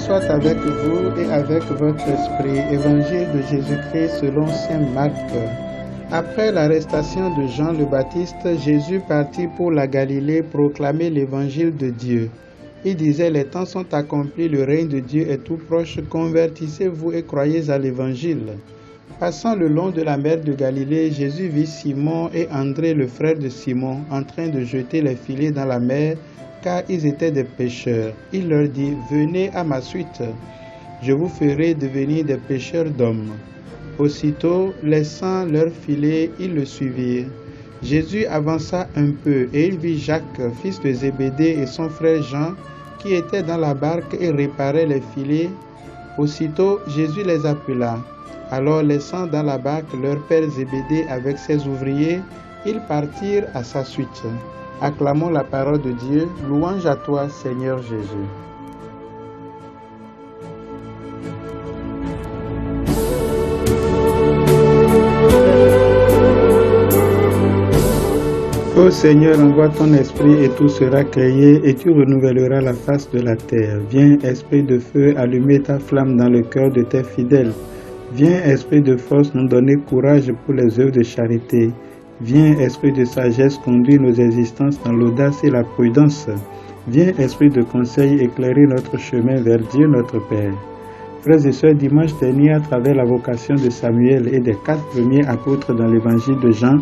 soit avec vous et avec votre esprit. Évangile de Jésus-Christ selon saint Marc. Après l'arrestation de Jean le Baptiste, Jésus partit pour la Galilée proclamer l'évangile de Dieu. Il disait: les temps sont accomplis, le règne de Dieu est tout proche, convertissez-vous et croyez à l'évangile. Passant le long de la mer de Galilée, Jésus vit Simon et André, le frère de Simon, en train de jeter les filets dans la mer, car ils étaient des pêcheurs. Il leur dit: venez à ma suite, je vous ferai devenir des pêcheurs d'hommes. Aussitôt, laissant leurs filets, ils le suivirent. Jésus avança un peu et il vit Jacques, fils de Zébédée, et son frère Jean, qui étaient dans la barque et réparaient les filets. Aussitôt, Jésus les appela. Alors, laissant dans la barque leur père Zébédée avec ses ouvriers, ils partirent à sa suite. Acclamons la parole de Dieu. Louange à toi, Seigneur Jésus. Ô Seigneur, envoie ton esprit et tout sera créé et tu renouvelleras la face de la terre. Viens, esprit de feu, allumer ta flamme dans le cœur de tes fidèles. Viens, esprit de force, nous donner courage pour les œuvres de charité. Viens, esprit de sagesse, conduire nos existences dans l'audace et la prudence. Viens, esprit de conseil, éclairer notre chemin vers Dieu notre Père. Frères et sœurs, dimanche dernier, à travers la vocation de Samuel et des 4 premiers apôtres dans l'évangile de Jean,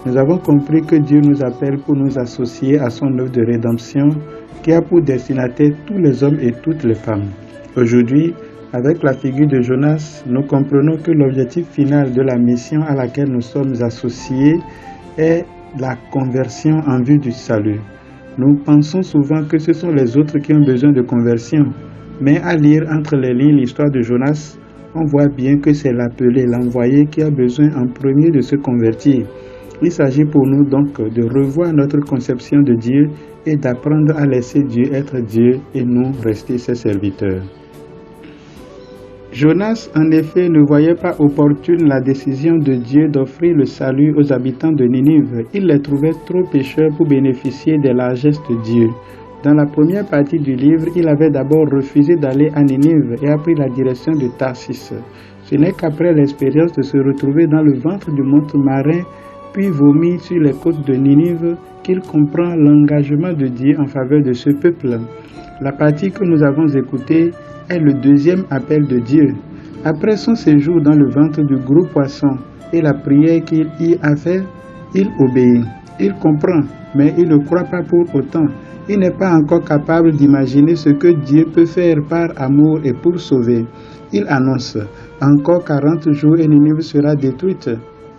nous avons compris que Dieu nous appelle pour nous associer à son œuvre de rédemption qui a pour destinataire tous les hommes et toutes les femmes. Aujourd'hui, avec la figure de Jonas, nous comprenons que l'objectif final de la mission à laquelle nous sommes associés est la conversion en vue du salut. Nous pensons souvent que ce sont les autres qui ont besoin de conversion, mais à lire entre les lignes l'histoire de Jonas, on voit bien que c'est l'appelé, l'envoyé qui a besoin en premier de se convertir. Il s'agit pour nous donc de revoir notre conception de Dieu et d'apprendre à laisser Dieu être Dieu et nous rester ses serviteurs. Jonas, en effet, ne voyait pas opportune la décision de Dieu d'offrir le salut aux habitants de Ninive. Il les trouvait trop pécheurs pour bénéficier des largesses de Dieu. Dans la première partie du livre, il avait d'abord refusé d'aller à Ninive et a pris la direction de Tarsis. Ce n'est qu'après l'expérience de se retrouver dans le ventre du monstre marin, puis vomi sur les côtes de Ninive, qu'il comprend l'engagement de Dieu en faveur de ce peuple. La partie que nous avons écoutée est le deuxième appel de Dieu. Après son séjour dans le ventre du gros poisson et la prière qu'il y a fait, il obéit. Il comprend, mais il ne croit pas pour autant. Il n'est pas encore capable d'imaginer ce que Dieu peut faire par amour et pour sauver. Il annonce: encore 40 jours et Ninive sera détruite.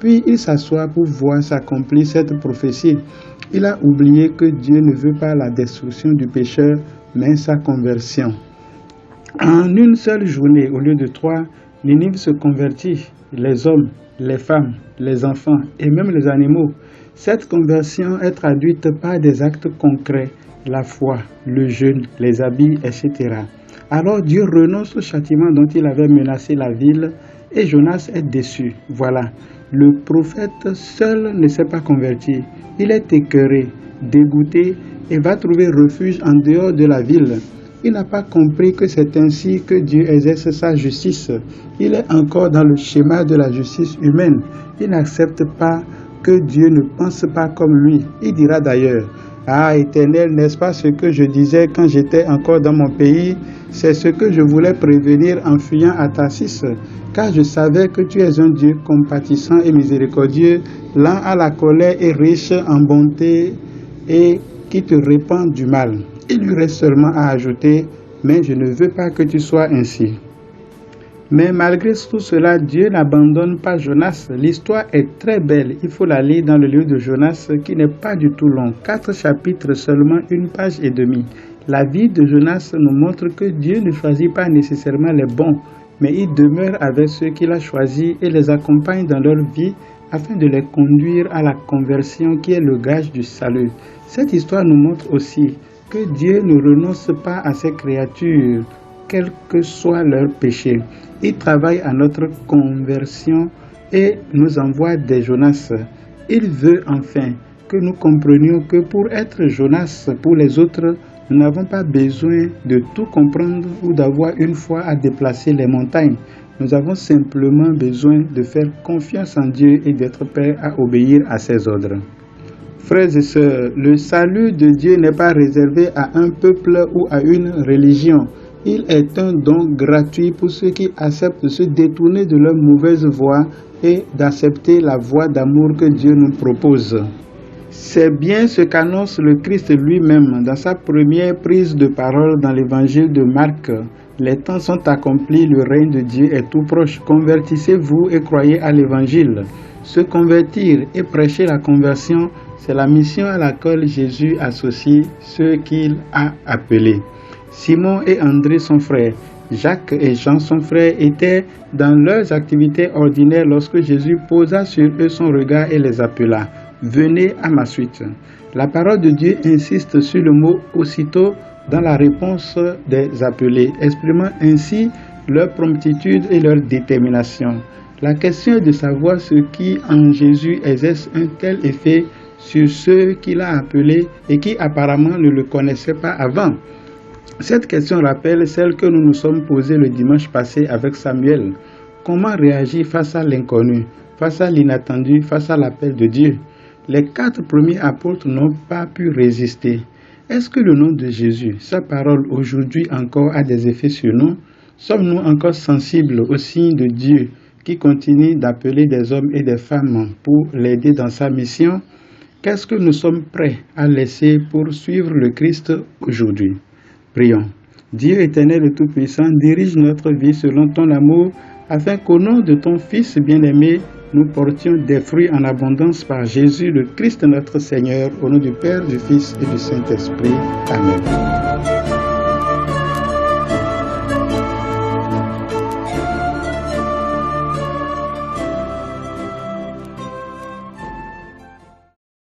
Puis il s'assoit pour voir s'accomplir cette prophétie. Il a oublié que Dieu ne veut pas la destruction du pécheur, mais sa conversion. En une seule journée, au lieu de 3, Ninive se convertit. Les hommes, les femmes, les enfants et même les animaux. Cette conversion est traduite par des actes concrets, la foi, le jeûne, les habits, etc. Alors Dieu renonce au châtiment dont il avait menacé la ville et Jonas est déçu. Voilà, le prophète seul ne s'est pas converti. Il est écœuré, dégoûté et va trouver refuge en dehors de la ville. Il n'a pas compris que c'est ainsi que Dieu exerce sa justice. Il est encore dans le schéma de la justice humaine. Il n'accepte pas que Dieu ne pense pas comme lui. Il dira d'ailleurs: ah, Éternel, n'est-ce pas ce que je disais quand j'étais encore dans mon pays? C'est ce que je voulais prévenir en fuyant à Tarsis, car je savais que tu es un Dieu compatissant et miséricordieux, lent à la colère et riche en bonté, et qui te répand du mal. Il lui reste seulement à ajouter: mais je ne veux pas que tu sois ainsi. Mais malgré tout cela, Dieu n'abandonne pas Jonas. L'histoire est très belle. Il faut la lire dans le livre de Jonas qui n'est pas du tout long. 4 chapitres, seulement 1 page et demie. La vie de Jonas nous montre que Dieu ne choisit pas nécessairement les bons, mais il demeure avec ceux qu'il a choisis et les accompagne dans leur vie afin de les conduire à la conversion qui est le gage du salut. Cette histoire nous montre aussi que Dieu ne renonce pas à ses créatures, quel que soit leur péché. Il travaille à notre conversion et nous envoie des Jonas. Il veut enfin que nous comprenions que pour être Jonas pour les autres, Nous n'avons pas besoin de tout comprendre ou d'avoir une foi à déplacer les montagnes. Nous avons simplement besoin de faire confiance en Dieu et d'être prêts à obéir à ses ordres. Frères et sœurs, le salut de Dieu n'est pas réservé à un peuple ou à une religion. Il est un don gratuit pour ceux qui acceptent de se détourner de leur mauvaise voie et d'accepter la voie d'amour que Dieu nous propose. C'est bien ce qu'annonce le Christ lui-même dans sa première prise de parole dans l'évangile de Marc. Les temps sont accomplis, le règne de Dieu est tout proche. Convertissez-vous et croyez à l'évangile. Se convertir et prêcher la conversion, c'est la mission à laquelle Jésus associe ceux qu'il a appelés. Simon et André, son frère, Jacques et Jean, son frère, étaient dans leurs activités ordinaires lorsque Jésus posa sur eux son regard et les appela. « Venez à ma suite ». La parole de Dieu insiste sur le mot « aussitôt » dans la réponse des appelés, exprimant ainsi leur promptitude et leur détermination. La question est de savoir ce qui en Jésus exerce un tel effet sur ceux qu'il a appelés et qui apparemment ne le connaissaient pas avant. Cette question rappelle celle que nous nous sommes posée le dimanche passé avec Samuel. Comment réagir face à l'inconnu, face à l'inattendu, face à l'appel de Dieu? Les 4 premiers apôtres n'ont pas pu résister. Est-ce que le nom de Jésus, sa parole aujourd'hui encore a des effets sur nous? Sommes-nous encore sensibles aux signes de Dieu qui continue d'appeler des hommes et des femmes pour l'aider dans sa mission? Qu'est-ce que nous sommes prêts à laisser pour suivre le Christ aujourd'hui? Prions. Dieu éternel et tout-puissant, dirige notre vie selon ton amour, afin qu'au nom de ton Fils bien-aimé, nous portions des fruits en abondance par Jésus le Christ notre Seigneur, au nom du Père, du Fils et du Saint-Esprit. Amen.